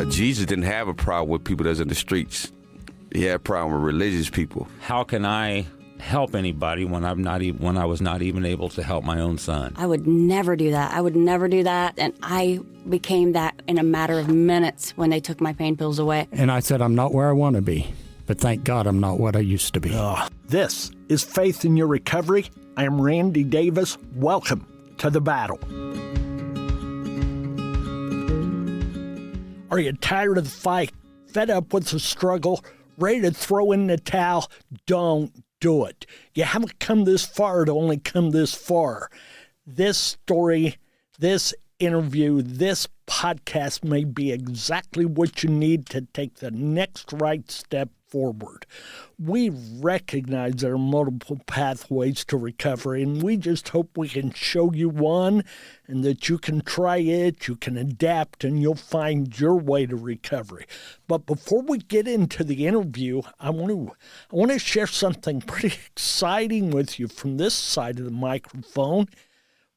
Jesus didn't have a problem with people that's in the streets. He had a problem with religious people. How can I help anybody when I was not even able to help my own son? I would never do that. And I became that in a matter of minutes when they took my pain pills away. And I said, I'm not where I want to be, but thank God I'm not what I used to be. This is Faith in Your Recovery. I am Randy Davis. Welcome to the battle. Are you tired of the fight? Fed up with the struggle? Ready to throw in the towel? Don't do it. You haven't come this far to only come this far. This story, this interview, this podcast may be exactly what you need to take the next right step forward. We recognize there are multiple pathways to recovery, and we just hope we can show you one and that you can try it, you can adapt, and you'll find your way to recovery. But before we get into the interview, I want to share something pretty exciting with you from this side of the microphone.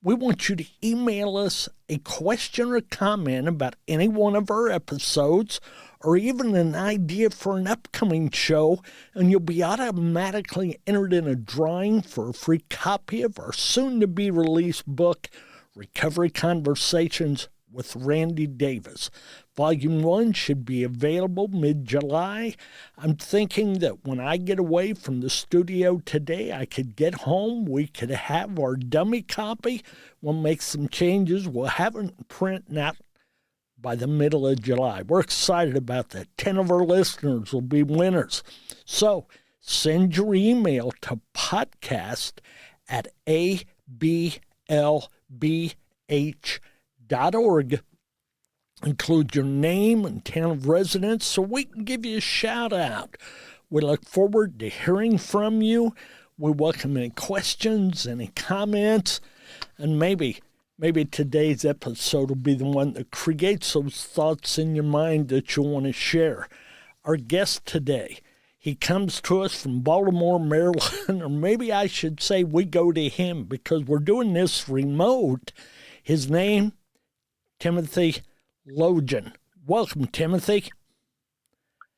We want you to email us a question or comment about any one of our episodes or even an idea for an upcoming show, and you'll be automatically entered in a drawing for a free copy of our soon-to-be-released book, Recovery Conversations with Randy Davis. Volume 1 should be available mid-July. I'm thinking that when I get away from the studio today, I could get home, we could have our dummy copy, we'll make some changes, we'll have it in print out by the middle of July. We're excited about that. 10 of our listeners will be winners. So send your email to podcast@ablbh.org. Include your name and town of residence so we can give you a shout out. We look forward to hearing from you. We welcome any questions, any comments, and maybe today's episode will be the one that creates those thoughts in your mind that you want to share. Our guest today, he comes to us from Baltimore, Maryland, or maybe I should say we go to him because we're doing this remote. His name, Timothy Lodgen. Welcome, Timothy.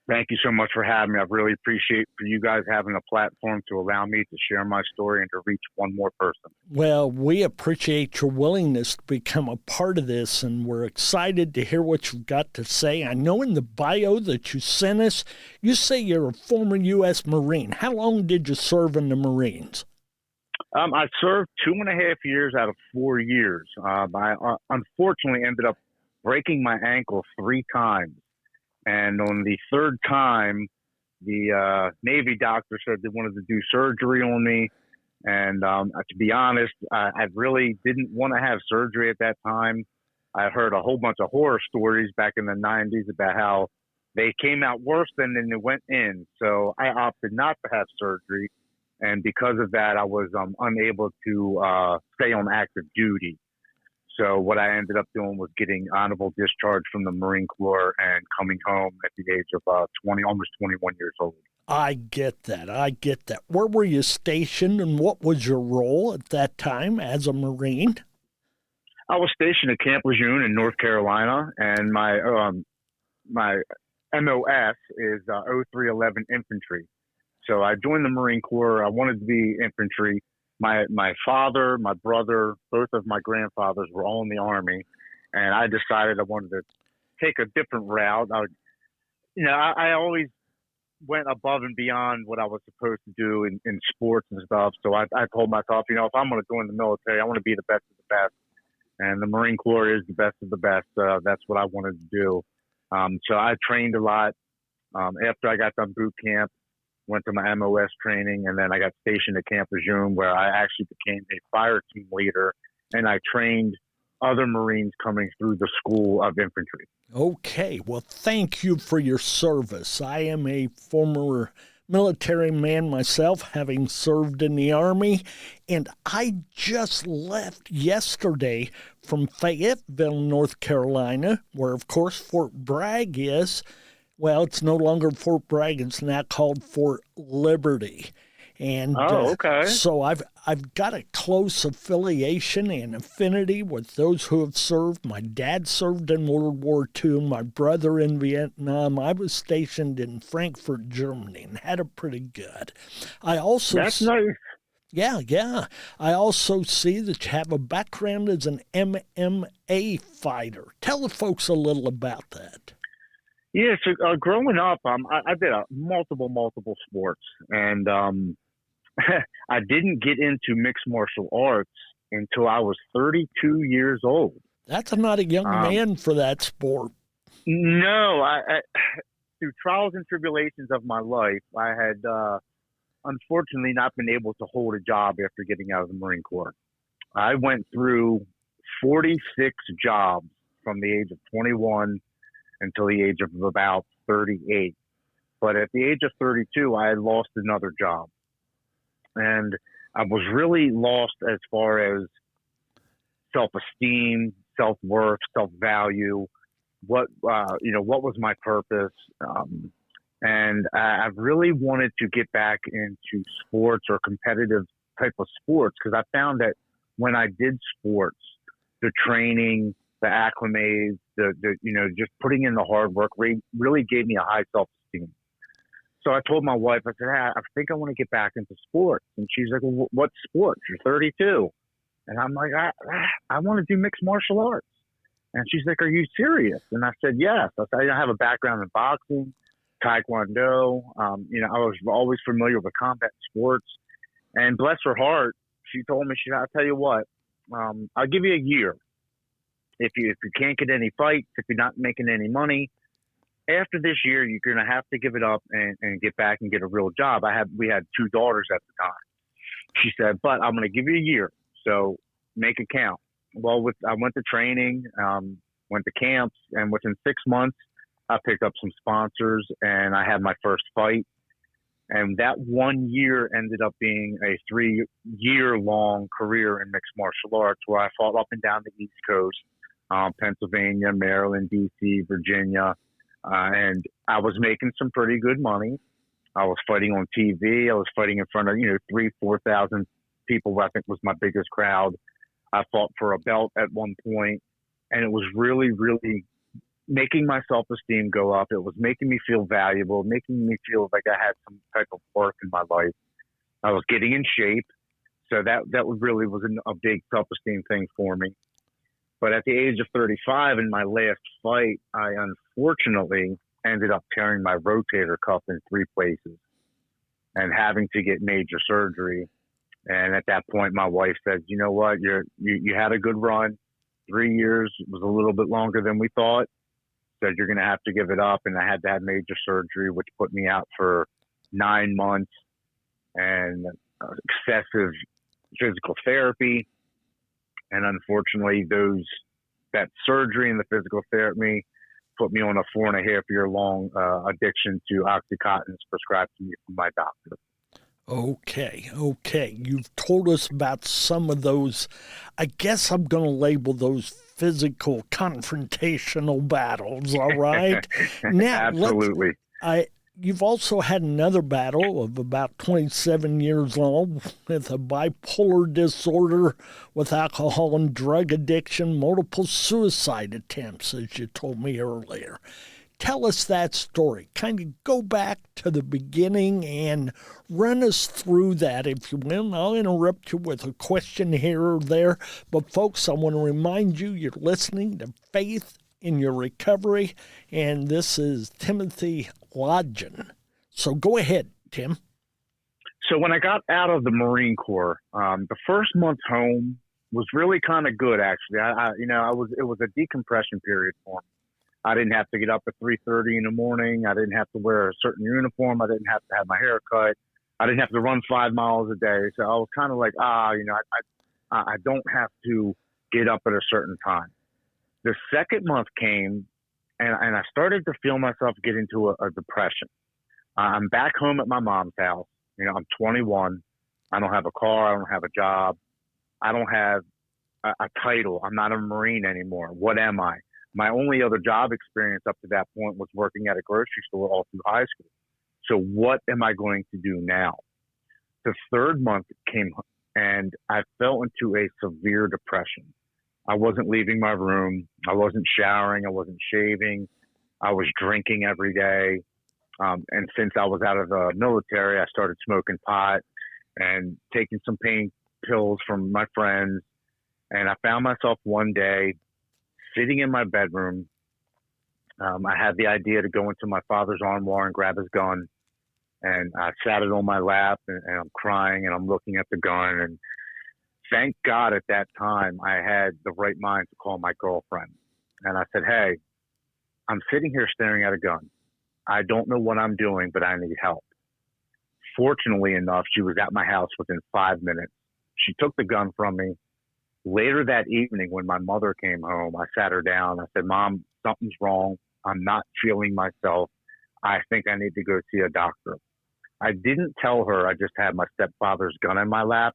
Thank you so much for having me. I really appreciate for you guys having a platform to allow me to share my story and to reach one more person. Well, we appreciate your willingness to become a part of this, and we're excited to hear what you've got to say. I know in the bio that you sent us, you say you're a former US Marine. How long did you serve in the Marines? I served 2.5 years out of 4 years. I unfortunately ended up breaking my ankle 3 times. And on the third time, the Navy doctor said they wanted to do surgery on me. And to be honest, I really didn't want to have surgery at that time. I heard a whole bunch of horror stories back in the 90s about how they came out worse than they went in. So I opted not to have surgery. And because of that, I was unable to stay on active duty. So what I ended up doing was getting honorable discharge from the Marine Corps and coming home at the age of almost 21 years old. I get that. Where were you stationed and what was your role at that time as a Marine? I was stationed at Camp Lejeune in North Carolina, and my MOS is 0311 Infantry. So I joined the Marine Corps. I wanted to be infantry. My father, my brother, both of my grandfathers were all in the Army, and I decided I wanted to take a different route. I always went above and beyond what I was supposed to do in sports and stuff. So I told myself, if I'm going to join the military, I want to be the best of the best. And the Marine Corps is the best of the best. That's what I wanted to do. So I trained a lot. After I got done boot camp, went to my MOS training, and then I got stationed at Camp Lejeune, where I actually became a fire team leader, and I trained other Marines coming through the School of Infantry. Okay, well, thank you for your service. I am a former military man myself, having served in the Army, and I just left yesterday from Fayetteville, North Carolina, where, of course, Fort Bragg is. Well, it's no longer Fort Bragg. It's now called Fort Liberty. And okay. so I've got a close affiliation and affinity with those who have served. My dad served in World War II, my brother in Vietnam. I was stationed in Frankfurt, Germany, and had it pretty good. I also That's nice. Yeah. I also see that you have a background as an MMA fighter. Tell the folks a little about that. Yeah, so growing up, I did multiple sports, and I didn't get into mixed martial arts until I was 32 years old. That's not a young man for that sport. No, I through trials and tribulations of my life, I had unfortunately not been able to hold a job after getting out of the Marine Corps. I went through 46 jobs from the age of 21 until the age of about 38. But at the age of 32, I had lost another job. And I was really lost as far as self-esteem, self-worth, self-value, what was my purpose. And I really wanted to get back into sports or competitive type of sports, because I found that when I did sports, the training, the acclimates, just putting in the hard work really gave me a high self-esteem. So I told my wife, I said, I think I want to get back into sports. And she's like, well, what sports? You're 32. And I'm like, I want to do mixed martial arts. And she's like, are you serious? And I said, yes. I said, I have a background in boxing, Taekwondo. I was always familiar with combat sports. And bless her heart, she told me, I'll tell you what, I'll give you a year. If you can't get any fights, if you're not making any money, after this year, you're going to have to give it up and get back and get a real job. We had 2 daughters at the time. She said, but I'm going to give you a year, so make it count. Well, I went to training, went to camps, and within 6 months, I picked up some sponsors, and I had my first fight. And that 1 year ended up being a 3-year-long career in mixed martial arts, where I fought up and down the East Coast, Pennsylvania, Maryland, D.C., Virginia. And I was making some pretty good money. I was fighting on TV. I was fighting in front of, 3,000-4,000 people, I think was my biggest crowd. I fought for a belt at one point, and it was really, really making my self-esteem go up. It was making me feel valuable, making me feel like I had some type of work in my life. I was getting in shape. So that really was a big self-esteem thing for me. But at the age of 35, in my last fight, I unfortunately ended up tearing my rotator cuff in 3 places and having to get major surgery. And at that point, my wife said, you know what, you had a good run. 3 years was a little bit longer than we thought. Said you're going to have to give it up. And I had to have major surgery, which put me out for 9 months and excessive physical therapy. And unfortunately, that surgery and the physical therapy put me on a 4.5-year-long addiction to Oxycontin prescribed to me from my doctor. Okay. You've told us about some of those. I guess I'm going to label those physical confrontational battles, all right? Now, absolutely. You've also had another battle of about 27 years long with a bipolar disorder, with alcohol and drug addiction, multiple suicide attempts, as you told me earlier. Tell us that story. Kind of go back to the beginning and run us through that, if you will. I'll interrupt you with a question here or there. But, folks, I want to remind you you're listening to Faith in Your Recovery, and this is Timothy Lodgen. So go ahead, Tim. So when I got out of the Marine Corps, the first month home was really kind of good, actually. It was a decompression period for me. I didn't have to get up at 3:30 in the morning. I didn't have to wear a certain uniform. I didn't have to have my hair cut. I didn't have to run 5 miles a day. So I was kind of like, I don't have to get up at a certain time. The second month came, and I started to feel myself get into a depression. I'm back home at my mom's house. I'm 21. I don't have a car. I don't have a job. I don't have a title. I'm not a Marine anymore. What am I? My only other job experience up to that point was working at a grocery store all through high school. So what am I going to do now? The third month came and I fell into a severe depression. I wasn't leaving my room. I wasn't showering. I wasn't shaving. I was drinking every day. And since I was out of the military, I started smoking pot and taking some pain pills from my friends. And I found myself one day sitting in my bedroom. I had the idea to go into my father's armoire and grab his gun. And I sat it on my lap and I'm crying and I'm looking at the gun. And thank God at that time I had the right mind to call my girlfriend. And I said, hey, I'm sitting here staring at a gun. I don't know what I'm doing, but I need help. Fortunately enough, she was at my house within 5 minutes. She took the gun from me. Later that evening, when my mother came home, I sat her down. I said, Mom, something's wrong. I'm not feeling myself. I think I need to go see a doctor. I didn't tell her I just had my stepfather's gun in my lap,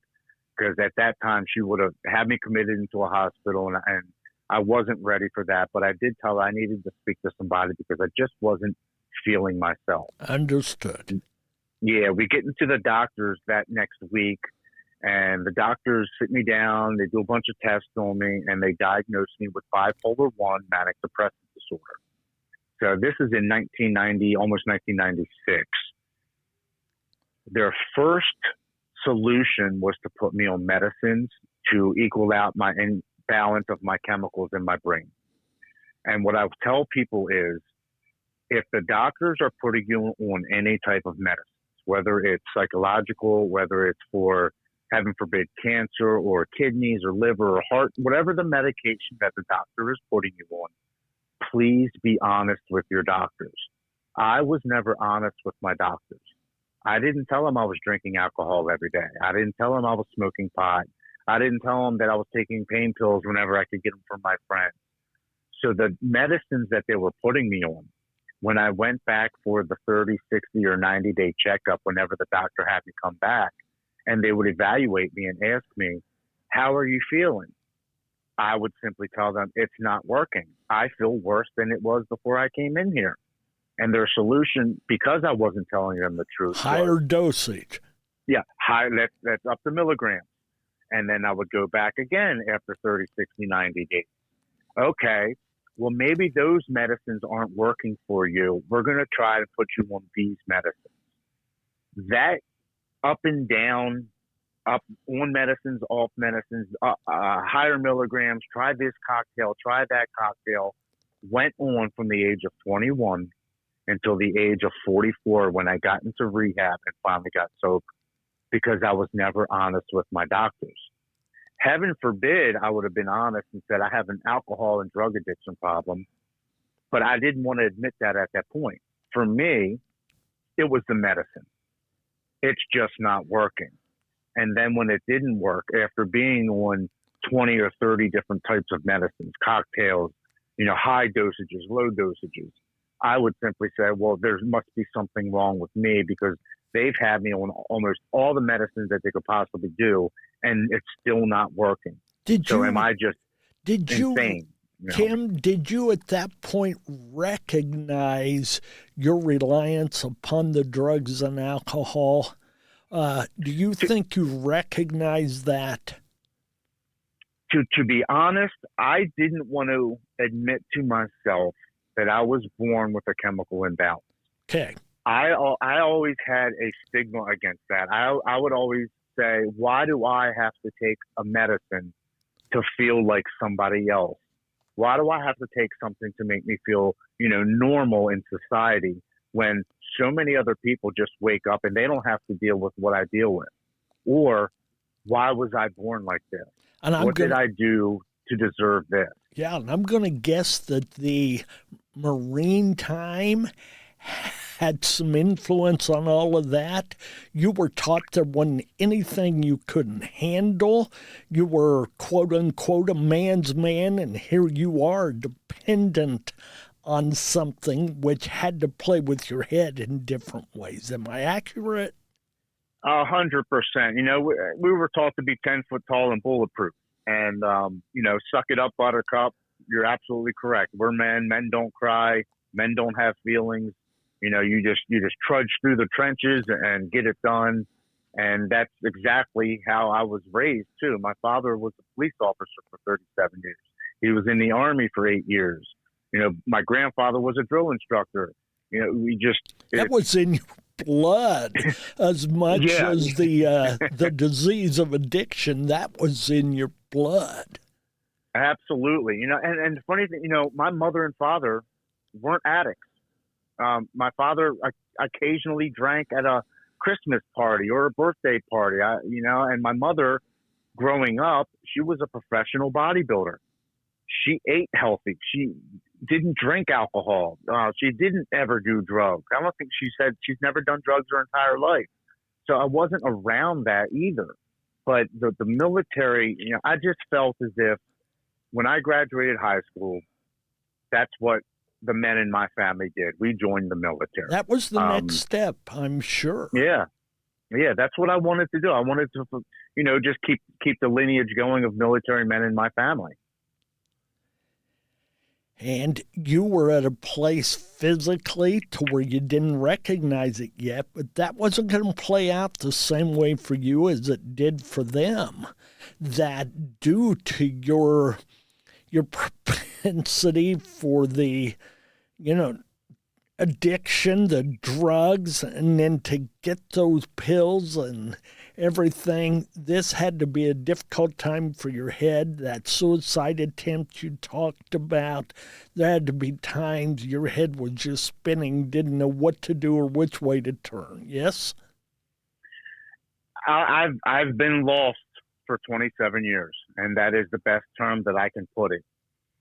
because at that time she would have had me committed into a hospital, and I wasn't ready for that. But I did tell her I needed to speak to somebody because I just wasn't feeling myself. Understood. Yeah, we get into the doctors that next week, and the doctors sit me down. They do a bunch of tests on me, and they diagnose me with bipolar 1 manic depressive disorder. So this is in 1990, almost 1996. Their first solution was to put me on medicines to equal out my imbalance of my chemicals in my brain. And what I tell people is, if the doctors are putting you on any type of medicine, whether it's psychological, whether it's for, heaven forbid, cancer or kidneys or liver or heart, whatever the medication that the doctor is putting you on, please be honest with your doctors. I was never honest with my doctors. I didn't tell them I was drinking alcohol every day. I didn't tell them I was smoking pot. I didn't tell them that I was taking pain pills whenever I could get them from my friends. So the medicines that they were putting me on, when I went back for the 30, 60, or 90-day checkup, whenever the doctor had me come back, and they would evaluate me and ask me, how are you feeling? I would simply tell them, it's not working. I feel worse than it was before I came in here. And their solution, because I wasn't telling them the truth, Higher dosage. Yeah, high. That's up to milligrams. And then I would go back again after 30, 60, 90 days. Okay, well, maybe those medicines aren't working for you. We're going to try to put you on these medicines. That up and down, up on medicines, off medicines, higher milligrams, try this cocktail, try that cocktail, went on from the age of 21 until the age of 44, when I got into rehab and finally got sober, because I was never honest with my doctors. Heaven forbid I would have been honest and said I have an alcohol and drug addiction problem, but I didn't want to admit that at that point. For me, it was the medicine. It's just not working. And then when it didn't work, after being on 20 or 30 different types of medicines, cocktails, high dosages, low dosages, I would simply say, well, there must be something wrong with me, because they've had me on almost all the medicines that they could possibly do, and it's still not working. Am I just insane? Tim, did you at that point recognize your reliance upon the drugs and alcohol? Do you think you recognize that? To be honest, I didn't want to admit to myself that I was born with a chemical imbalance. Okay. I always had a stigma against that. I would always say, why do I have to take a medicine to feel like somebody else? Why do I have to take something to make me feel, normal in society, when so many other people just wake up and they don't have to deal with what I deal with? Or why was I born like this? And what did I do to deserve this? Yeah, and I'm going to guess that the Marine time had some influence on all of that. You were taught there wasn't anything you couldn't handle. You were, quote unquote, a man's man, and here you are dependent on something which had to play with your head in different ways. Am I accurate? 100%. We were taught to be 10 foot tall and bulletproof, and suck it up, buttercup. You're absolutely correct. We're men. Men don't cry. Men don't have feelings. You just trudge through the trenches and get it done. And that's exactly how I was raised, too. My father was a police officer for 37 years. He was in the Army for 8 years. You know, my grandfather was a drill instructor. You know, that was in your blood as much Yeah. as the disease of addiction. That was in your blood. Absolutely. You know, and the funny thing, you know, my mother and father weren't addicts. My father occasionally drank at a Christmas party or a birthday party, and my mother, growing up, she was a professional bodybuilder. She ate healthy. She didn't drink alcohol. She didn't ever do drugs. I don't think she said she's never done drugs her entire life. So I wasn't around that either. But the military, you know, I just felt as if when I graduated high school, that's what the men in my family did. We joined the military. That was the next step, I'm sure. Yeah. Yeah, that's what I wanted to do. I wanted to, you know, just keep the lineage going of military men in my family. And you were at a place physically to where you didn't recognize it yet, but that wasn't going to play out the same way for you as it did for them. That due to your propensity for the, you know, addiction, the drugs, and then to get those pills and everything, this had to be a difficult time for your head. That suicide attempt you talked about, there had to be times your head was just spinning, didn't know what to do or which way to turn. Yes? I've been lost for 27 years, and that is the best term that I can put it.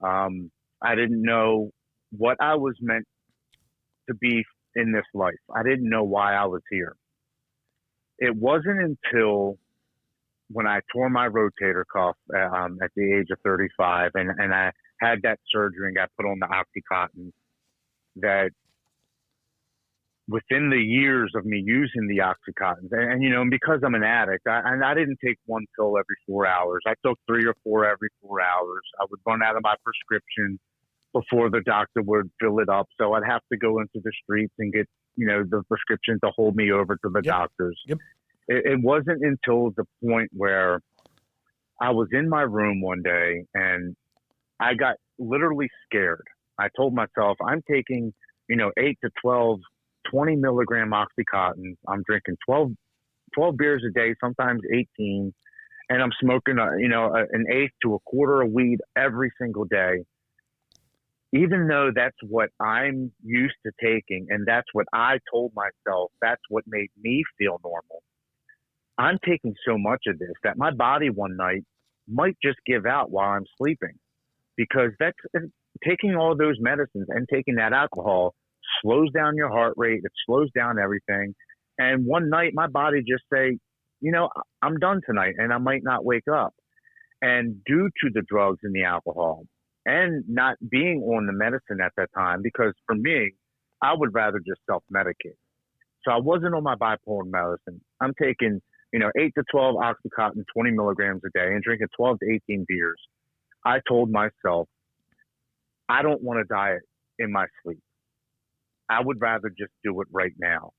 I didn't know what I was meant to be in this life. I didn't know why I was here. It wasn't until when I tore my rotator cuff at the age of 35 and I had that surgery and got put on the Oxycontin that within the years of me using the Oxycontin, and you know, because I'm an addict, I didn't take one pill every 4 hours. I took 3 or 4 every 4 hours. I would run out of my prescription before the doctor would fill it up. So I'd have to go into the streets and get, you know, the prescription to hold me over to the doctors. Yep. It wasn't until the point where I was in my room one day and I got literally scared. I told myself, I'm taking, you know, 8 to 12, 20 milligram Oxycontin. I'm drinking 12 beers a day, sometimes 18. And I'm smoking, an eighth to a quarter of weed every single day. Even though that's what I'm used to taking and that's what I told myself, that's what made me feel normal. I'm taking so much of this that my body one night might just give out while I'm sleeping, because that's taking all those medicines and taking that alcohol slows down your heart rate. It slows down everything. And one night my body just say, you know, I'm done tonight and I might not wake up. And due to the drugs and the alcohol, and not being on the medicine at that time, because for me, I would rather just self-medicate. So I wasn't on my bipolar medicine. I'm taking, 8 to 12 Oxycontin, 20 milligrams a day, and drinking 12 to 18 beers. I told myself, I don't want to die in my sleep. I would rather just do it right now.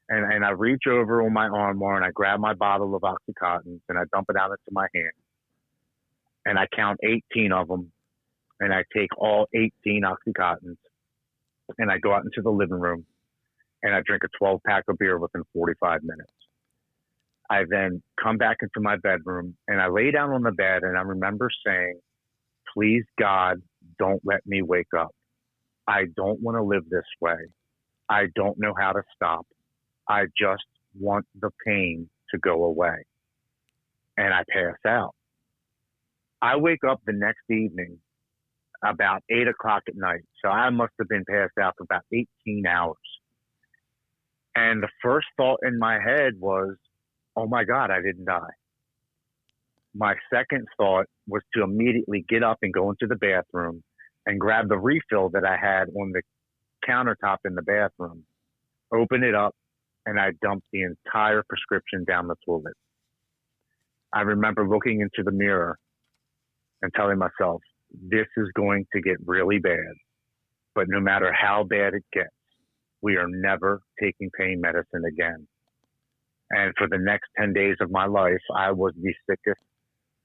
And I reach over on my armbar and I grab my bottle of Oxycontin and I dump it out into my hand. And I count 18 of them. And I take all 18 Oxycontins and I go out into the living room and I drink a 12-pack of beer within 45 minutes. I then come back into my bedroom and I lay down on the bed and I remember saying, please, God, don't let me wake up. I don't want to live this way. I don't know how to stop. I just want the pain to go away. And I pass out. I wake up the next evening about 8 o'clock at night. So I must have been passed out for about 18 hours. And the first thought in my head was, oh my God, I didn't die. My second thought was to immediately get up and go into the bathroom and grab the refill that I had on the countertop in the bathroom, open it up, and I dumped the entire prescription down the toilet. I remember looking into the mirror and telling myself, this is going to get really bad, but no matter how bad it gets, we are never taking pain medicine again. And for the next 10 days of my life, I was the sickest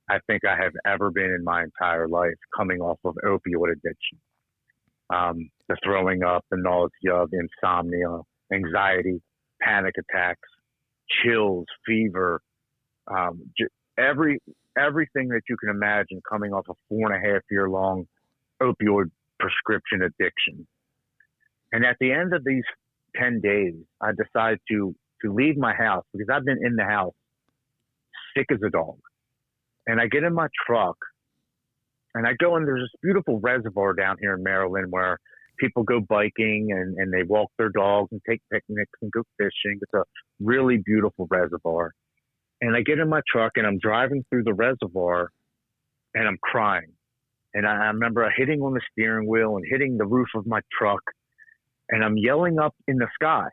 I think I have ever been in my entire life, coming off of opioid addiction. The throwing up, the nausea, the insomnia, anxiety, panic attacks, chills, fever, everything that you can imagine coming off a 4.5-year long opioid prescription addiction. And at the end of these 10 days, I decided to leave my house because I've been in the house sick as a dog. And I get in my truck and I go, and there's this beautiful reservoir down here in Maryland where people go biking and they walk their dogs and take picnics and go fishing. It's a really beautiful reservoir. And I get in my truck and I'm driving through the reservoir and I'm crying. And I remember hitting on the steering wheel and hitting the roof of my truck, and I'm yelling up in the sky.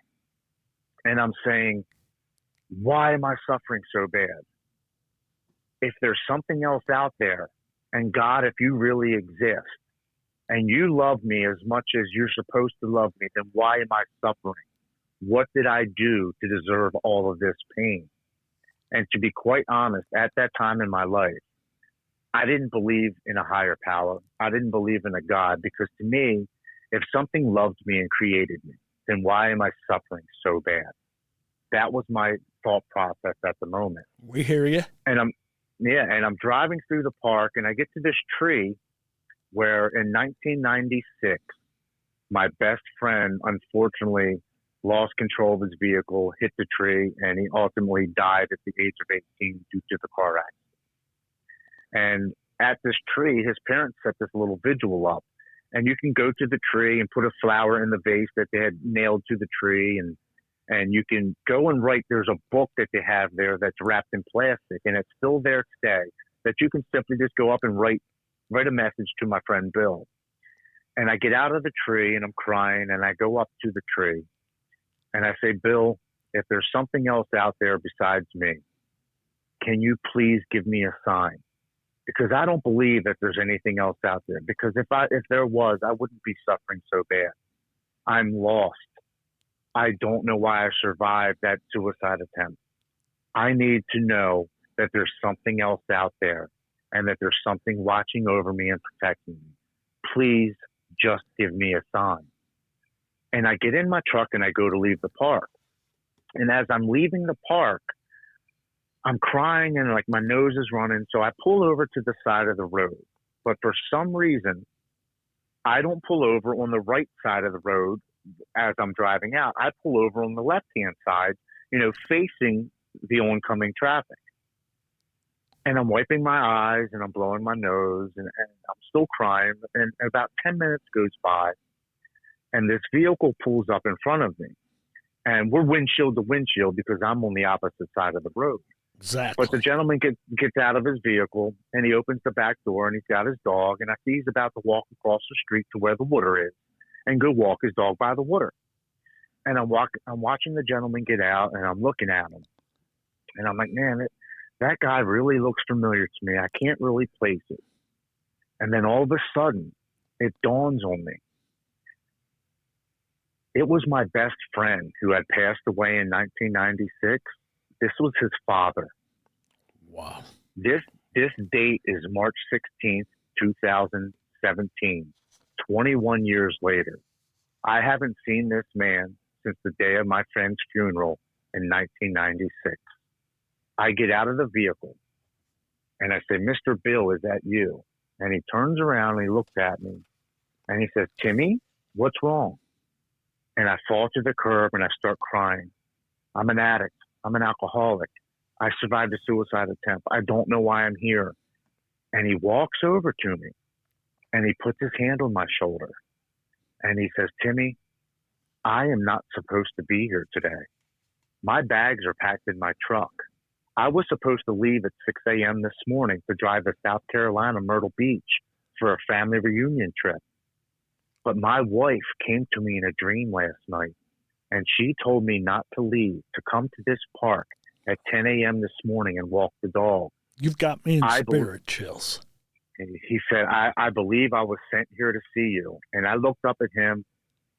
And I'm saying, why am I suffering so bad? If there's something else out there, and God, if you really exist, and you love me as much as you're supposed to love me, then why am I suffering? What did I do to deserve all of this pain? And to be quite honest, at that time in my life, I didn't believe in a higher power. I didn't believe in a God, because to me, if something loved me and created me, then why am I suffering so bad? That was my thought process at the moment. We hear you. And I'm driving through the park, and I get to this tree where in 1996, my best friend unfortunately lost control of his vehicle, hit the tree, and he ultimately died at the age of 18 due to the car accident. And at this tree, his parents set this little vigil up. And you can go to the tree and put a flower in the vase that they had nailed to the tree, and you can go and write. There's a book that they have there that's wrapped in plastic, and it's still there today, that you can simply just go up and write a message to my friend Bill. And I get out of the tree and I'm crying, and I go up to the tree and I say, Bill, if there's something else out there besides me, can you please give me a sign? Because I don't believe that there's anything else out there. Because if there was, I wouldn't be suffering so bad. I'm lost. I don't know why I survived that suicide attempt. I need to know that there's something else out there, and that there's something watching over me and protecting me. Please just give me a sign. And I get in my truck and I go to leave the park. And as I'm leaving the park, I'm crying and like my nose is running. So I pull over to the side of the road. But for some reason, I don't pull over on the right side of the road as I'm driving out. I pull over on the left-hand side, facing the oncoming traffic. And I'm wiping my eyes and I'm blowing my nose and I'm still crying. And about 10 minutes goes by and this vehicle pulls up in front of me. And we're windshield to windshield because I'm on the opposite side of the road. Exactly. But the gentleman gets out of his vehicle and he opens the back door and he's got his dog. And I see he's about to walk across the street to where the water is and go walk his dog by the water. And I'm watching the gentleman get out and I'm looking at him. And I'm like, man, that guy really looks familiar to me. I can't really place it. And then all of a sudden, it dawns on me. It was my best friend who had passed away in 1996. This was his father. Wow. This date is March 16th, 2017, 21 years later. I haven't seen this man since the day of my friend's funeral in 1996. I get out of the vehicle and I say, Mr. Bill, is that you? And he turns around and he looks at me and he says, Timmy, what's wrong? And I fall to the curb and I start crying. I'm an addict. I'm an alcoholic. I survived a suicide attempt. I don't know why I'm here. And he walks over to me and he puts his hand on my shoulder and he says, Timmy, I am not supposed to be here today. My bags are packed in my truck. I was supposed to leave at 6 a.m. this morning to drive to South Carolina, Myrtle Beach for a family reunion trip. But my wife came to me in a dream last night and she told me not to leave, to come to this park at 10 a.m. this morning and walk the dog. You've got me in spirit chills. He said, I believe I was sent here to see you. And I looked up at him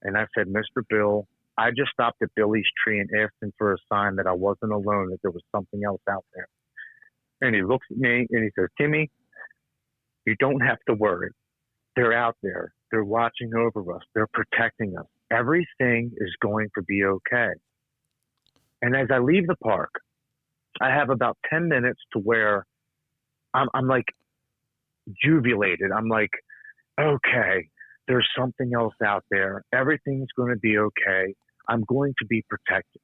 and I said, Mr. Bill, I just stopped at Billy's tree and asked him for a sign that I wasn't alone, that there was something else out there. And he looks at me and he says, Timmy, you don't have to worry. They're out there. They're watching over us. They're protecting us. Everything is going to be okay. And as I leave the park, I have about 10 minutes to where I'm like jubilated. I'm like, okay, there's something else out there. Everything's going to be okay. I'm going to be protected.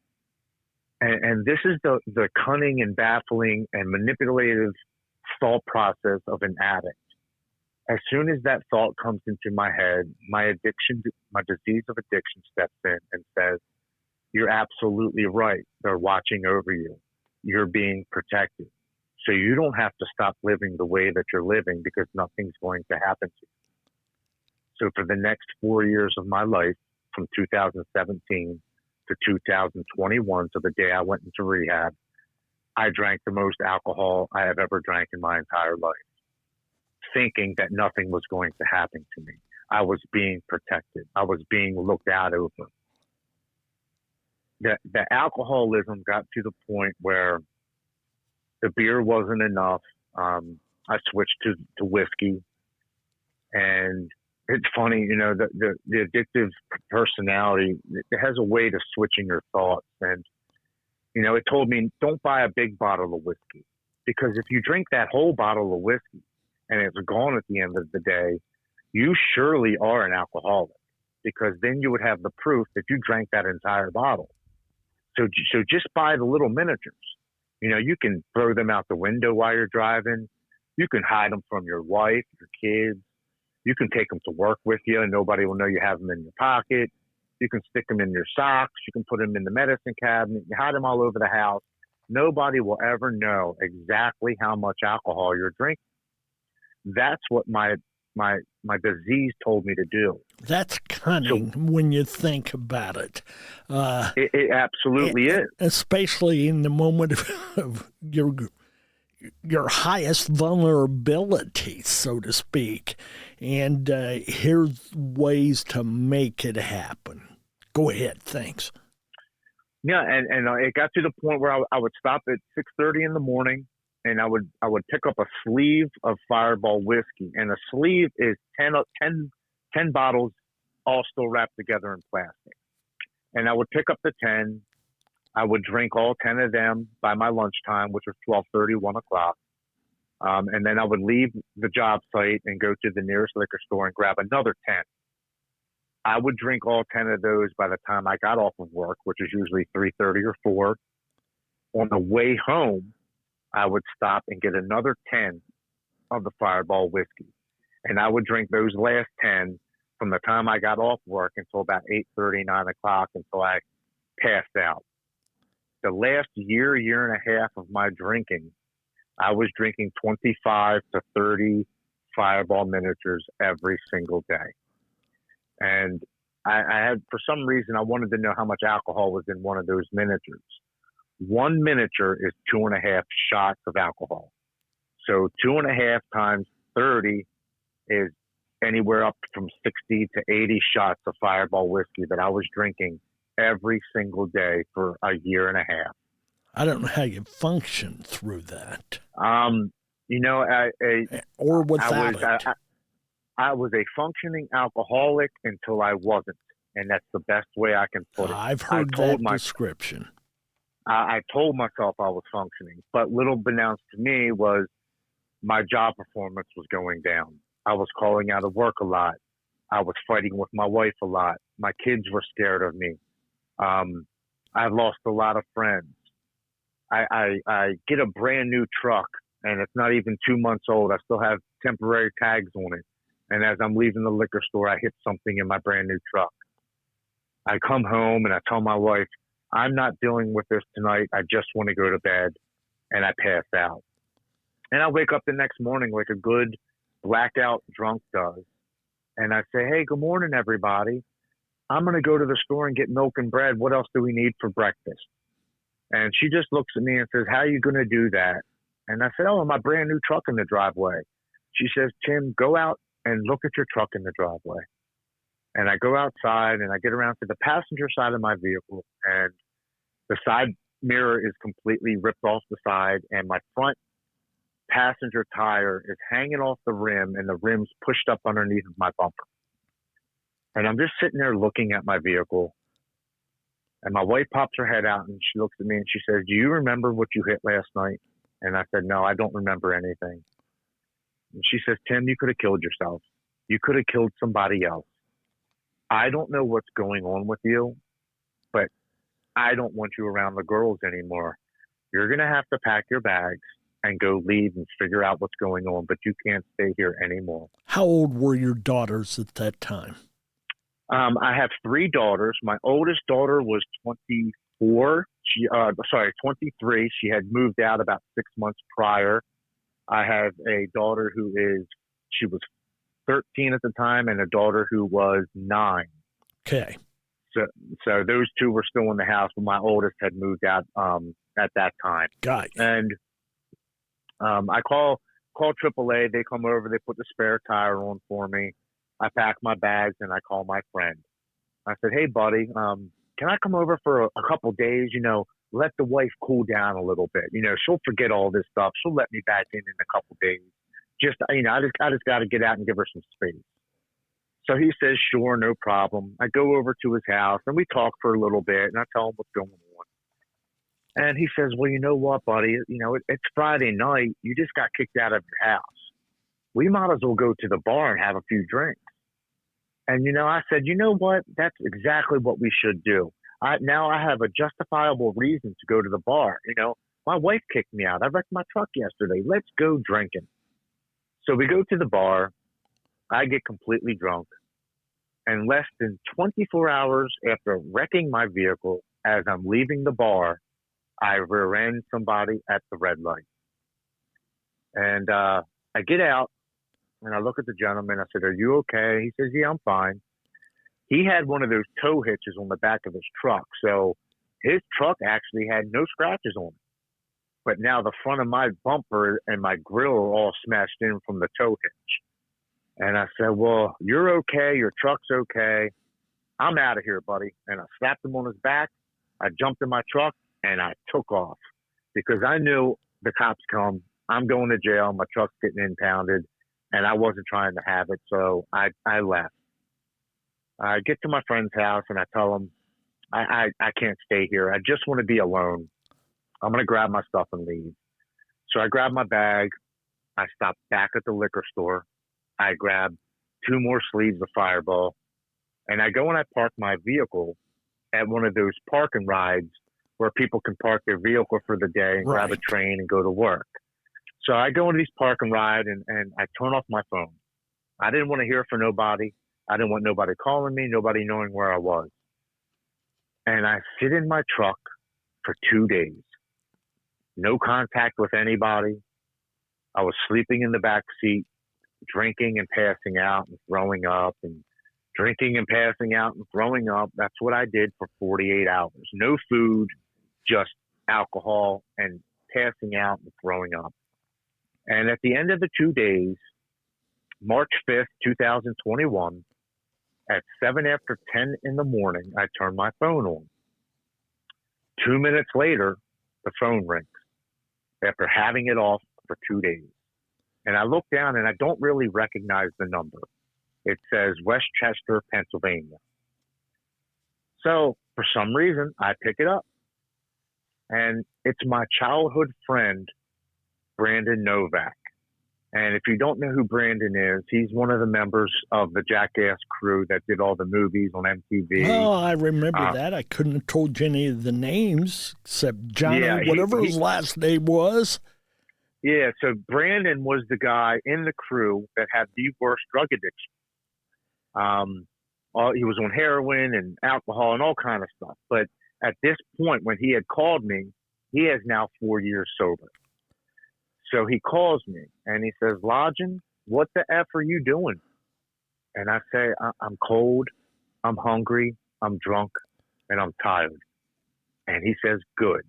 And this is the cunning and baffling and manipulative thought process of an addict. As soon as that thought comes into my head, my disease of addiction steps in and says, you're absolutely right. They're watching over you. You're being protected. So you don't have to stop living the way that you're living because nothing's going to happen to you. So for the next 4 years of my life, from 2017 to 2021, to the day I went into rehab, I drank the most alcohol I have ever drank in my entire life, thinking that nothing was going to happen to me. I was being protected. I was being looked out over. The alcoholism got to the point where the beer wasn't enough. I switched to whiskey. And it's funny, you know, the addictive personality, it has a way to switching your thoughts. And, you know, it told me, don't buy a big bottle of whiskey, because if you drink that whole bottle of whiskey and it's gone at the end of the day, you surely are an alcoholic, because then you would have the proof that you drank that entire bottle. So just buy the little miniatures. You know, you can throw them out the window while you're driving. You can hide them from your wife, your kids. You can take them to work with you and nobody will know you have them in your pocket. You can stick them in your socks. You can put them in the medicine cabinet. You hide them all over the house. Nobody will ever know exactly how much alcohol you're drinking. That's what my disease told me to do. That's cunning when you think about it. It absolutely is. Especially in the moment of your highest vulnerability, so to speak. And here's ways to make it happen. Go ahead. Thanks. Yeah, and it got to the point where I would stop at 6:30 in the morning, and I would pick up a sleeve of Fireball whiskey, and a sleeve is 10 bottles all still wrapped together in plastic. And I would pick up the 10. I would drink all 10 of them by my lunchtime, which was 12:30, 1 o'clock. And then I would leave the job site and go to the nearest liquor store and grab another 10. I would drink all 10 of those by the time I got off of work, which is usually 3:30 or 4. On the way home, I would stop and get another 10 of the Fireball whiskey. And I would drink those last 10 from the time I got off work until about 8:30, 9 o'clock, until I passed out. The last year and a half of my drinking, I was drinking 25 to 30 Fireball miniatures every single day. And I had, for some reason, I wanted to know how much alcohol was in one of those miniatures. One miniature is 2.5 shots of alcohol. So 2.5 times 30 is anywhere up from 60 to 80 shots of Fireball whiskey that I was drinking every single day for a year and a half. I don't know how you function through that. You know, or without it. I was a functioning alcoholic until I wasn't, and that's the best way I can put it. I've heard that description. I told myself I was functioning, but little beknownst to me was my job performance was going down. I was calling out of work a lot. I was fighting with my wife a lot. My kids were scared of me. I've lost a lot of friends. I get a brand new truck, and it's not even 2 months old. I still have temporary tags on it. And as I'm leaving the liquor store, I hit something in my brand new truck. I come home and I tell my wife, I'm not dealing with this tonight. I just want to go to bed. And I pass out. And I wake up the next morning like a good blackout drunk does. And I say, hey, good morning, everybody. I'm going to go to the store and get milk and bread. What else do we need for breakfast? And she just looks at me and says, how are you going to do that? And I said, oh, my brand new truck in the driveway. She says, Tim, go out and look at your truck in the driveway. And I go outside and I get around to the passenger side of my vehicle, and the side mirror is completely ripped off the side, and my front passenger tire is hanging off the rim, and the rim's pushed up underneath of my bumper. And I'm just sitting there looking at my vehicle, and my wife pops her head out and she looks at me and she says, "Do you remember what you hit last night?" And I said, "No, I don't remember anything." And she says, "Tim, you could have killed yourself. You could have killed somebody else. I don't know what's going on with you, but I don't want you around the girls anymore. You're going to have to pack your bags and go leave and figure out what's going on, but you can't stay here anymore." How old were your daughters at that time? I have 3 daughters. My oldest daughter was 24. 23. She had moved out about 6 months prior. I have a daughter she was 13 at the time, and a daughter who was 9. Okay. So those 2 were still in the house, but my oldest had moved out at that time. Got you. And I call AAA. They come over. They put the spare tire on for me. I pack my bags and I call my friend. I said, "Hey, buddy, can I come over for a couple days? Let the wife cool down a little bit. She'll forget all this stuff. She'll let me back in a couple days. I just got to get out and give her some space." So he says, "Sure, no problem." I go over to his house and we talk for a little bit, and I tell him what's going on. And he says, "Well, you know what, buddy? It's Friday night. You just got kicked out of your house. We might as well go to the bar and have a few drinks." And, I said, "You know what? That's exactly what we should do. Now I have a justifiable reason to go to the bar. My wife kicked me out. I wrecked my truck yesterday. Let's go drinking." So we go to the bar. I get completely drunk. And less than 24 hours after wrecking my vehicle, as I'm leaving the bar, I rear-end somebody at the red light. And I get out. And I look at the gentleman. I said, "Are you okay?" He says, "Yeah, I'm fine." He had one of those tow hitches on the back of his truck. So his truck actually had no scratches on it. But now the front of my bumper and my grill are all smashed in from the tow hitch. And I said, "Well, you're okay. Your truck's okay. I'm out of here, buddy." And I slapped him on his back. I jumped in my truck and I took off because I knew the cops come. I'm going to jail. My truck's getting impounded. And I wasn't trying to have it, so I left. I get to my friend's house, and I tell him, I can't stay here. I just want to be alone. I'm going to grab my stuff and leave. So I grab my bag. I stop back at the liquor store. I grab 2 more sleeves of Fireball, and I go and I park my vehicle at one of those parking rides where people can park their vehicle for the day and grab a train and go to work. So I go into these parking ride and I turn off my phone. I didn't want to hear from nobody. I didn't want nobody calling me, nobody knowing where I was. And I sit in my truck for 2 days. No contact with anybody. I was sleeping in the back seat, drinking and passing out and throwing up, and drinking and passing out and throwing up. That's what I did for 48 hours. No food, just alcohol and passing out and throwing up. And at the end of the 2 days, March 5th, 2021, at 7 after 10 in the morning, I turned my phone on. 2 minutes later, the phone rings after having it off for 2 days. And I look down and I don't really recognize the number. It says Westchester, Pennsylvania. So for some reason, I pick it up. And it's my childhood friend, Brandon Novak. And if you don't know who Brandon is, he's one of the members of the Jackass crew that did all the movies on MTV. Oh, I remember that. I couldn't have told you any of the names except Johnny, whatever his last name was. Yeah, so Brandon was the guy in the crew that had the worst drug addiction. He was on heroin and alcohol and all kind of stuff. But at this point, when he had called me, he is now 4 years sober. So he calls me and he says, "Lodgen, what the F are you doing?" And I say, "I'm cold, I'm hungry, I'm drunk, and I'm tired." And he says, "Good.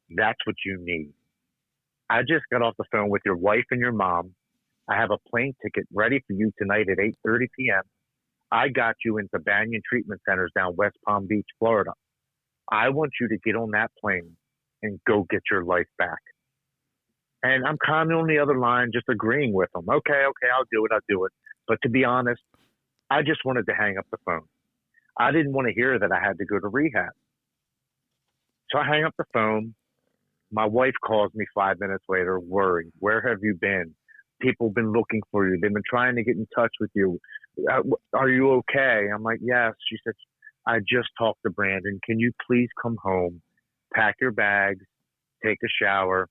That's what you need. I just got off the phone with your wife and your mom. I have a plane ticket ready for you tonight at 8:30 p.m. I got you into Banyan Treatment Centers down West Palm Beach, Florida. I want you to get on that plane and go get your life back. And I'm kind of on the other line, just agreeing with him. Okay, I'll do it. But to be honest, I just wanted to hang up the phone. I didn't want to hear that I had to go to rehab. So I hang up the phone. My wife calls me 5 minutes later, worried. Where have you been? People have been looking for you. They've been trying to get in touch with you. Are you okay? I'm like, yes. She said, I just talked to Brandon. Can you please come home, pack your bags, take a shower,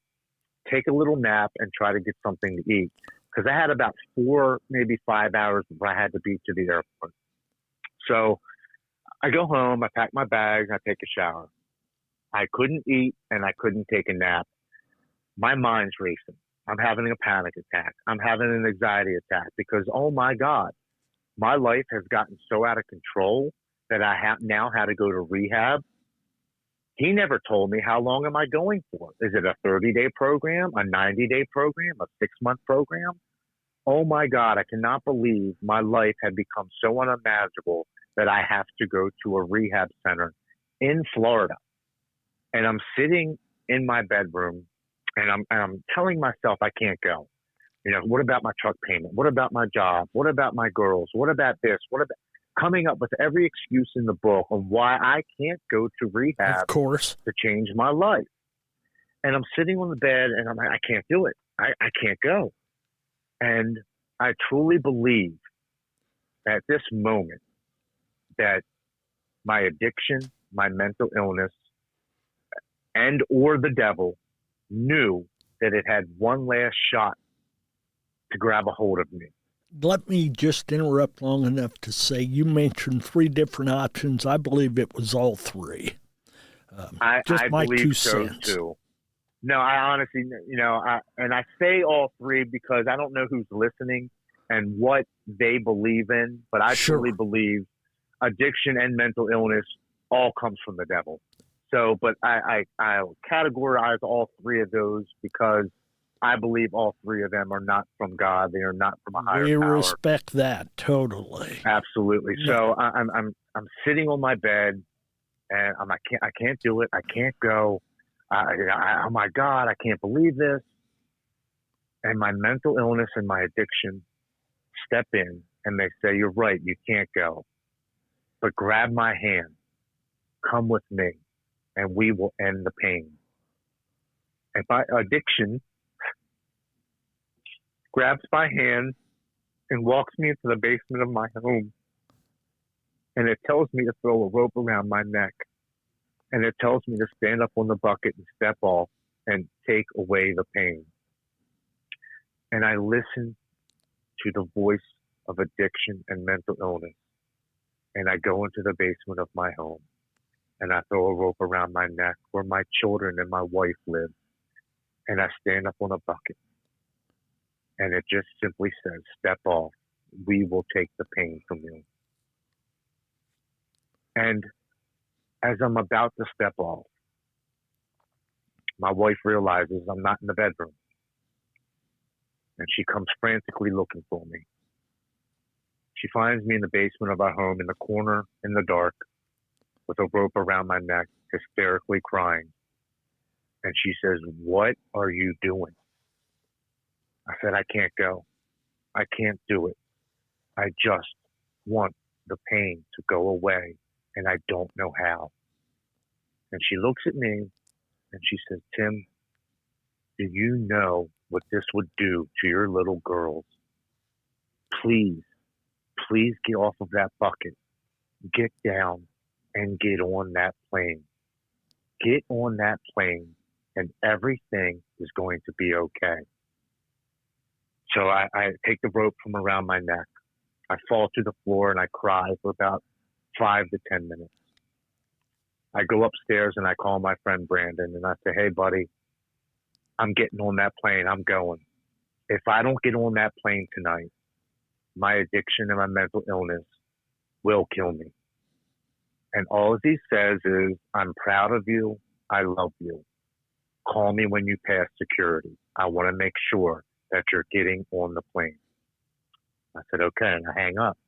take a little nap, and try to get something to eat? Because I had about 4, maybe 5 hours before I had to be to the airport. So I go home, I pack my bags, I take a shower. I couldn't eat and I couldn't take a nap. My mind's racing. I'm having a panic attack. I'm having an anxiety attack because, oh my God, my life has gotten so out of control that I have now had to go to rehab. He never told me how long am I going for. Is it a 30-day program, a 90-day program, a 6-month program? Oh my God, I cannot believe my life had become so unimaginable that I have to go to a rehab center in Florida. And I'm sitting in my bedroom and I'm telling myself I can't go. You know, what about my truck payment? What about my job? What about my girls? What about this? What about coming up with every excuse in the book on why I can't go to rehab, of course, to change my life. And I'm sitting on the bed and I'm like, I can't do it. I can't go. And I truly believe at this moment that my addiction, my mental illness, and or the devil knew that it had one last shot to grab a hold of me. Let me just interrupt long enough to say you mentioned 3 different options. I believe it was all 3. I my believe 2 so cents. too. No, I honestly, I say all 3 because I don't know who's listening and what they believe in, but I truly believe addiction and mental illness all comes from the devil. So, but I categorize all 3 of those because I believe all 3 of them are not from God. They are not from a higher power. We respect that totally. Absolutely. Yeah. So I'm sitting on my bed and I can't do it. I can't go. Oh my God, I can't believe this. And my mental illness and my addiction step in and they say, you're right, you can't go. But grab my hand, come with me, and we will end the pain. And my addiction grabs my hand and walks me into the basement of my home. And it tells me to throw a rope around my neck. And it tells me to stand up on the bucket and step off and take away the pain. And I listen to the voice of addiction and mental illness. And I go into the basement of my home. And I throw a rope around my neck where my children and my wife live. And I stand up on a bucket. And it just simply says, step off. We will take the pain from you. And as I'm about to step off, my wife realizes I'm not in the bedroom. And she comes frantically looking for me. She finds me in the basement of our home in the corner in the dark with a rope around my neck, hysterically crying. And she says, what are you doing? I said, I can't go. I can't do it. I just want the pain to go away, and I don't know how. And she looks at me, and she says, Tim, do you know what this would do to your little girls? Please get off of that bucket. Get down and get on that plane. Get on that plane, and everything is going to be okay. So I take the rope from around my neck. I fall to the floor and I cry for about 5 to 10 minutes. I go upstairs and I call my friend Brandon and I say, hey, buddy, I'm getting on that plane. I'm going. If I don't get on that plane tonight, my addiction and my mental illness will kill me. And all he says is, I'm proud of you. I love you. Call me when you pass security. I want to make sure that you're getting on the plane. I said, okay, and I hang up.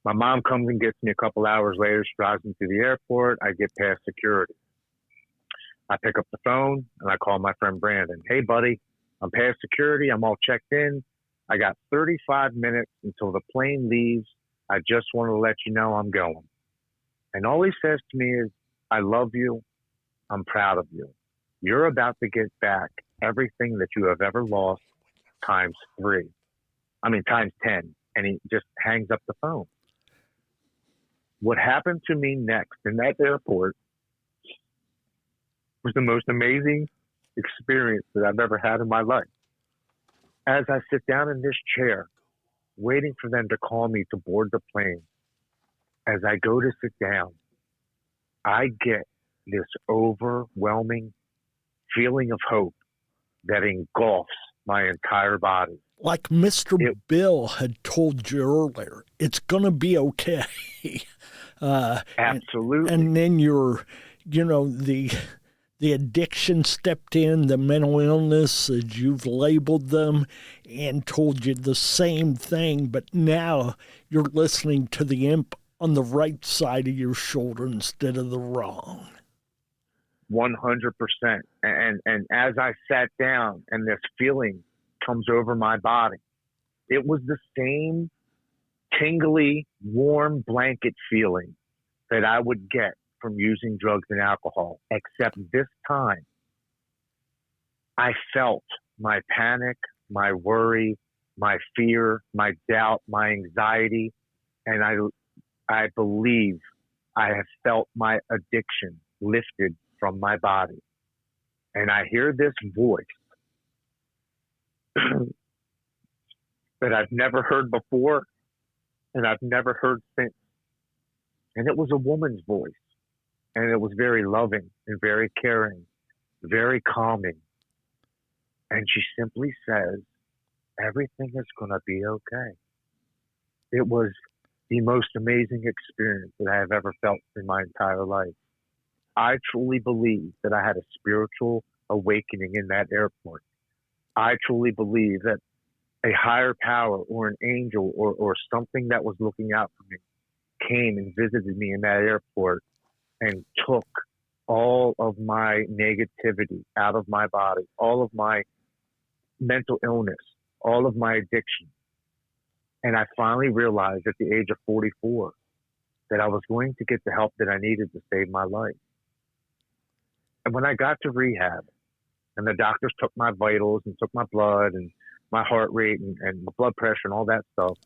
My mom comes and gets me a couple hours later. She drives me to the airport. I get past security. I pick up the phone and I call my friend Brandon. Hey, buddy, I'm past security. I'm all checked in. I got 35 minutes until the plane leaves. I just want to let you know I'm going. And all he says to me is, I love you. I'm proud of you. You're about to get back everything that you have ever lost times 10. And he just hangs up the phone. What happened to me next in that airport was the most amazing experience that I've ever had in my life. As I sit down in this chair, waiting for them to call me to board the plane, as I go to sit down, I get this overwhelming feeling of hope that engulfs my entire body. Like Mr. Bill had told you earlier, it's going to be okay. Absolutely. And then the addiction stepped in, the mental illness, as you've labeled them, and told you the same thing. But now you're listening to the imp on the right side of your shoulder instead of the wrong. 100%. And as I sat down and this feeling comes over my body, it was the same tingly, warm blanket feeling that I would get from using drugs and alcohol, except this time I felt my panic, my worry, my fear, my doubt, my anxiety, and I believe I have felt my addiction lifted from my body. And I hear this voice that I've never heard before and I've never heard since. And it was a woman's voice. And it was very loving and very caring, very calming. And she simply says, everything is going to be okay. It was the most amazing experience that I have ever felt in my entire life. I truly believe that I had a spiritual awakening in that airport. I truly believe that a higher power or an angel or something that was looking out for me came and visited me in that airport and took all of my negativity out of my body, all of my mental illness, all of my addiction. And I finally realized at the age of 44 that I was going to get the help that I needed to save my life. And when I got to rehab and the doctors took my vitals and took my blood and my heart rate and my blood pressure and all that stuff,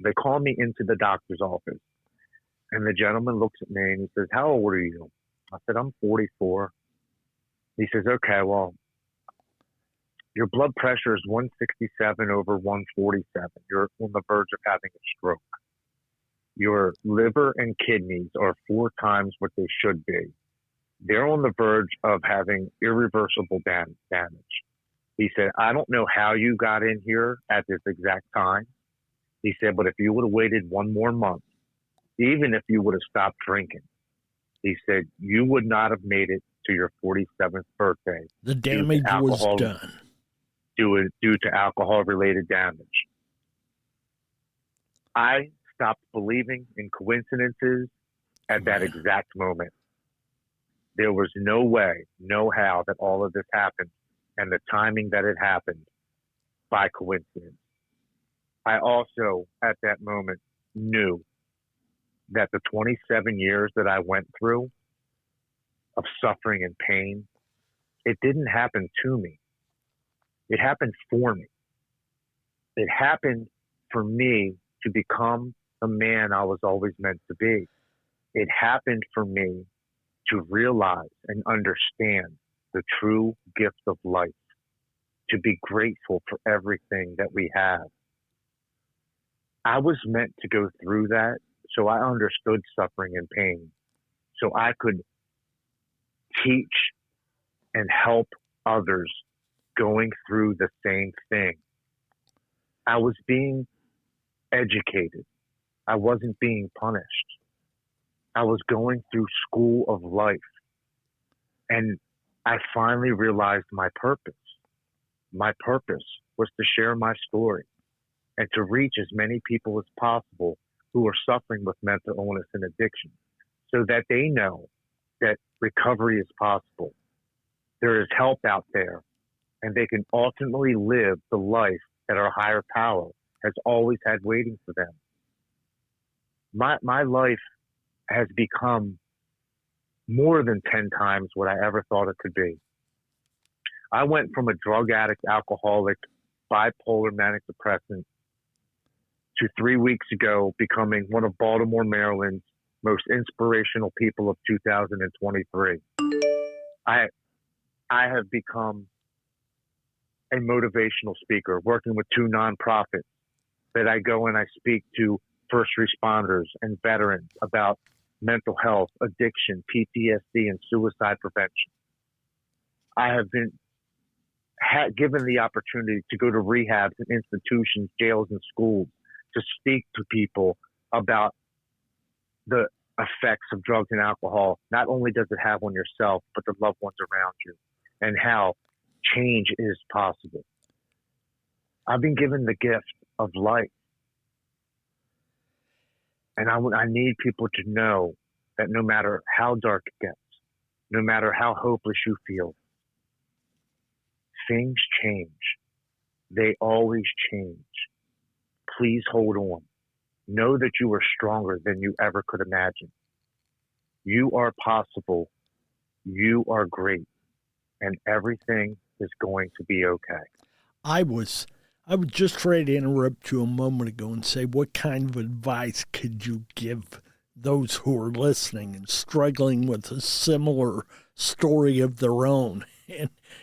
they called me into the doctor's office. And the gentleman looks at me and he says, how old are you? I said, I'm 44. He says, okay, well, your blood pressure is 167 over 147. You're on the verge of having a stroke. Your liver and kidneys are 4 times what they should be. They're on the verge of having irreversible damage. He said, I don't know how you got in here at this exact time. He said, but if you would have waited 1 more month, even if you would have stopped drinking, he said, you would not have made it to your 47th birthday. The damage was done. Due to alcohol-related damage. I stopped believing in coincidences at that exact moment. There was no way, no how that all of this happened and the timing that it happened by coincidence. I also, at that moment, knew that the 27 years that I went through of suffering and pain, it didn't happen to me. It happened for me. It happened for me to become the man I was always meant to be. It happened for me to realize and understand the true gift of life, to be grateful for everything that we have. I was meant to go through that so I understood suffering and pain, so I could teach and help others going through the same thing. I was being educated. I wasn't being punished. I was going through school of life. And I finally realized my purpose. My purpose was to share my story and to reach as many people as possible who are suffering with mental illness and addiction so that they know that recovery is possible. There is help out there, and they can ultimately live the life that our higher power has always had waiting for them. My life has become more than 10 times what I ever thought it could be. I went from a drug addict, alcoholic, bipolar, manic depressant to 3 weeks ago becoming one of Baltimore, Maryland's most inspirational people of 2023. I have become a motivational speaker, working with 2 nonprofits that I go and I speak to first responders and veterans about mental health, addiction, PTSD, and suicide prevention. I have been given the opportunity to go to rehabs and institutions, jails, and schools to speak to people about the effects of drugs and alcohol. Not only does it have on yourself, but the loved ones around you, and how change is possible. I've been given the gift of life. And I need people to know that no matter how dark it gets, no matter how hopeless you feel, things change. They always change. Please hold on. Know that you are stronger than you ever could imagine. You are possible. You are great. And everything is going to be okay. I was just ready to interrupt you a moment ago and say, what kind of advice could you give those who are listening and struggling with a similar story of their own?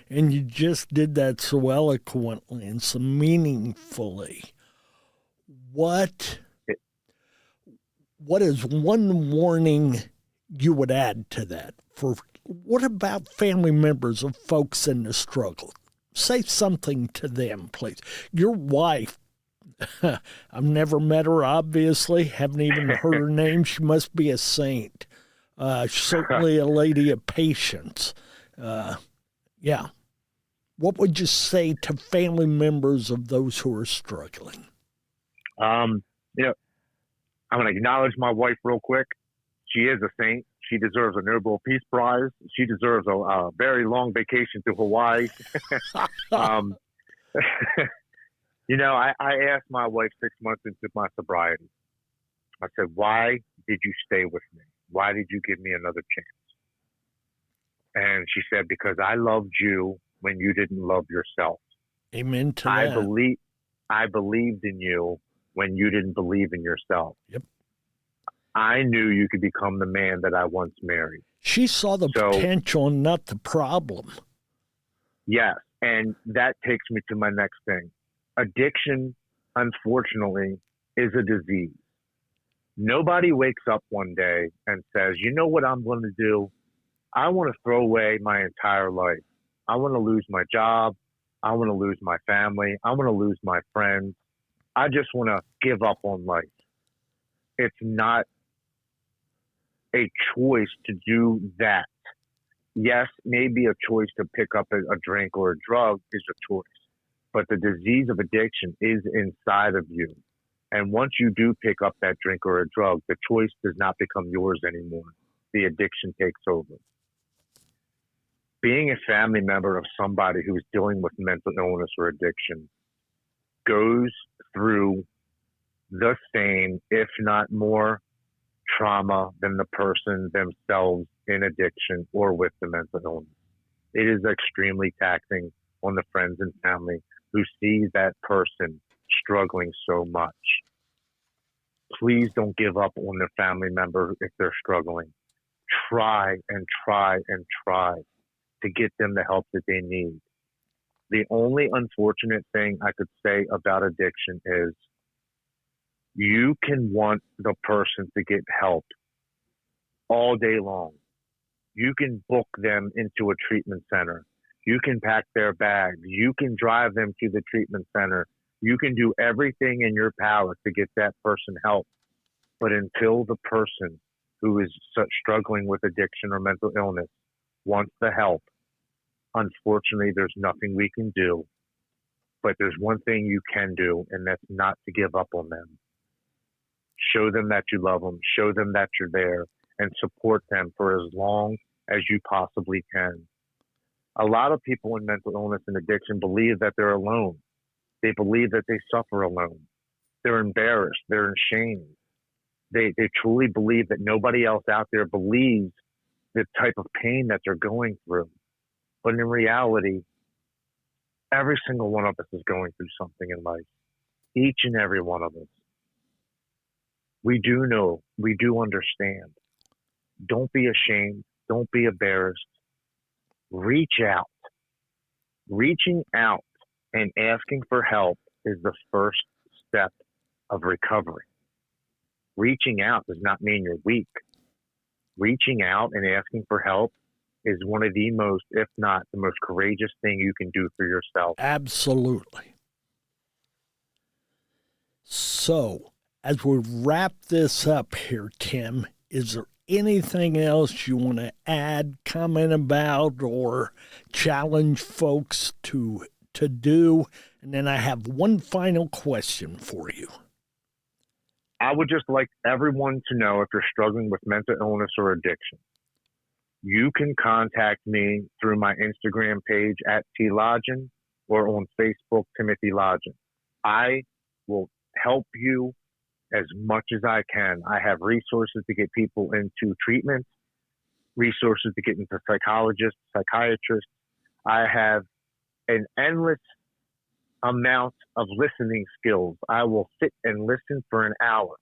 And you just did that so eloquently and so meaningfully. What is one warning you would add to that? What about family members of folks in the struggle? Say something to them, please. Your wife, I've never met her, obviously. Haven't even heard her name. She must be a saint. Certainly a lady of patience. Yeah. What would you say to family members of those who are struggling? I'm going to acknowledge my wife real quick. She is a saint. She deserves a Nobel Peace Prize. She deserves a very long vacation to Hawaii. I asked my wife 6 months into my sobriety. I said, why did you stay with me? Why did you give me another chance? And she said, because I loved you when you didn't love yourself. Amen to that. I believed in you when you didn't believe in yourself. Yep. I knew you could become the man that I once married. She saw the potential and not the problem. Yes, and that takes me to my next thing. Addiction, unfortunately, is a disease. Nobody wakes up one day and says, you know what I'm going to do? I want to throw away my entire life. I want to lose my job. I want to lose my family. I want to lose my friends. I just want to give up on life. It's not a choice to do that. Yes, maybe a choice to pick up a drink or a drug is a choice, but the disease of addiction is inside of you. And once you do pick up that drink or a drug, the choice does not become yours anymore. The addiction takes over. Being a family member of somebody who's dealing with mental illness or addiction goes through the same, if not more, trauma than the person themselves in addiction or with the mental illness. It is extremely taxing on the friends and family who see that person struggling so much. Please don't give up on the family member if they're struggling. Try and try and try to get them the help that they need. The only unfortunate thing I could say about addiction is you can want the person to get help all day long. You can book them into a treatment center. You can pack their bags. You can drive them to the treatment center. You can do everything in your power to get that person help. But until the person who is struggling with addiction or mental illness wants the help, unfortunately, there's nothing we can do. But there's one thing you can do, and that's not to give up on them. show them that you love them, show them that you're there, and support them for as long as you possibly can. A lot of people in mental illness and addiction believe that they're alone. They believe that they suffer alone. They're embarrassed. They're ashamed. They truly believe that nobody else out there believes the type of pain that they're going through. But in reality, every single one of us is going through something in life. Each and every one of us. We do know, we do understand. Don't be ashamed. Don't be embarrassed. Reach out. Reaching out and asking for help is the first step of recovery. Reaching out does not mean you're weak. Reaching out and asking for help is one of the most, if not the most courageous thing you can do for yourself. Absolutely. So, as we wrap this up here, Tim, is there anything else you want to add, comment about, or challenge folks to do? And then I have one final question for you. I would just like everyone to know, if you're struggling with mental illness or addiction, you can contact me through my Instagram page at Lodgen or on Facebook, Timothy Lodgen. I will help you as much as I can. I have resources to get people into treatment, resources to get into psychologists, psychiatrists. I have an endless amount of listening skills. I will sit and listen for an hour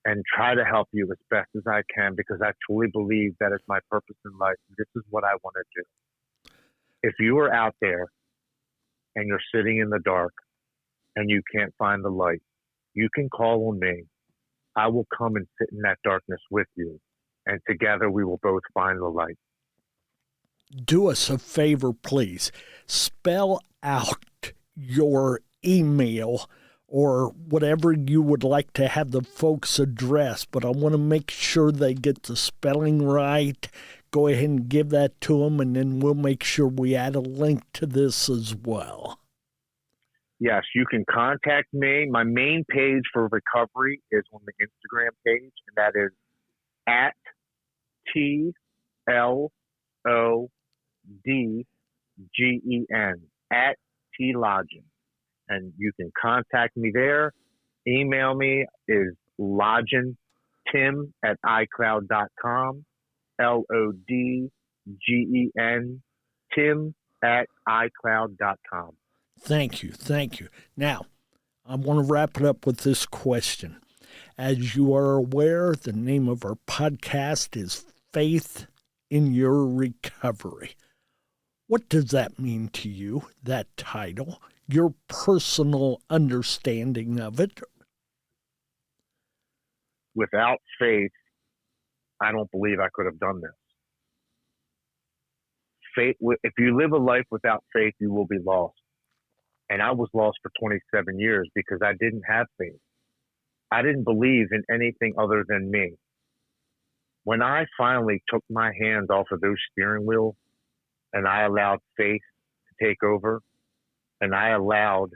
and try to help you as best as I can, because I truly believe that is my purpose in life. This is what I want to do. If you are out there and you're sitting in the dark and you can't find the light, you can call on me. I will come and sit in that darkness with you, and together we will both find the light. Do us a favor, please. Spell out your email or whatever you would like to have the folks address, but I want to make sure they get the spelling right. Go ahead and give that to them, and then we'll make sure we add a link to this as well. Yes, you can contact me. My main page for recovery is on the Instagram page, and that is at TLODGEN, at Lodgen. And you can contact me there. Email me is lodgentim@icloud.com, LODGEN, tim@icloud.com. Thank you. Thank you. Now, I want to wrap it up with this question. As you are aware, the name of our podcast is Faith in Your Recovery. What does that mean to you, that title, your personal understanding of it? Without faith, I don't believe I could have done this. Faith, if you live a life without faith, you will be lost. And I was lost for 27 years because I didn't have faith. I didn't believe in anything other than me. When I finally took my hands off of those steering wheels and I allowed faith to take over, and I allowed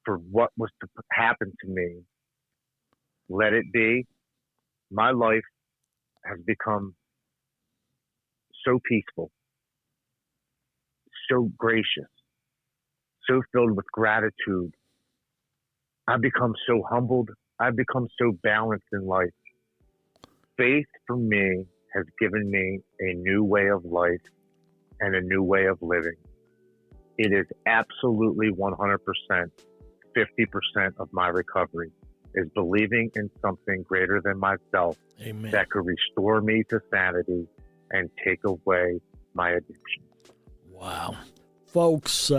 for what was to happen to me, let it be, my life has become so peaceful, so gracious, so filled with gratitude. I've become so humbled. I've become so balanced in life. Faith for me has given me a new way of life and a new way of living. It is absolutely 100%, 50% of my recovery is believing in something greater than myself. Amen. That could restore me to sanity and take away my addiction. Wow. Folks,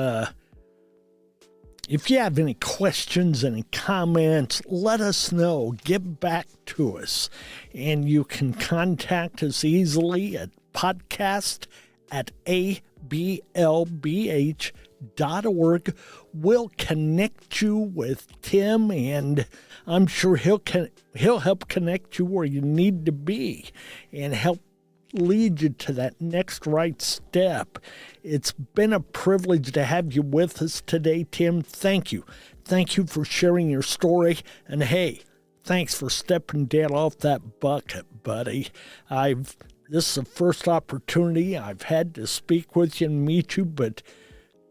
if you have any questions, any comments, let us know. Get back to us. And you can contact us easily at podcast@ablbh.org. We'll connect you with Tim, and I'm sure he'll help connect you where you need to be and help lead you to that next right step. It's been a privilege to have you with us today, Tim. Thank you. Thank you for sharing your story. And hey, thanks for stepping down off that bucket, buddy. This is the first opportunity I've had to speak with you and meet you, but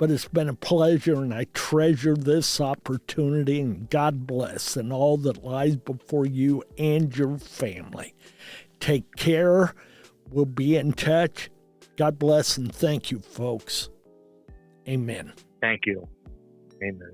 it's been a pleasure, and I treasure this opportunity, and God bless and all that lies before you and your family. Take care. We'll be in touch. God bless and thank you, folks. Amen. Thank you. Amen.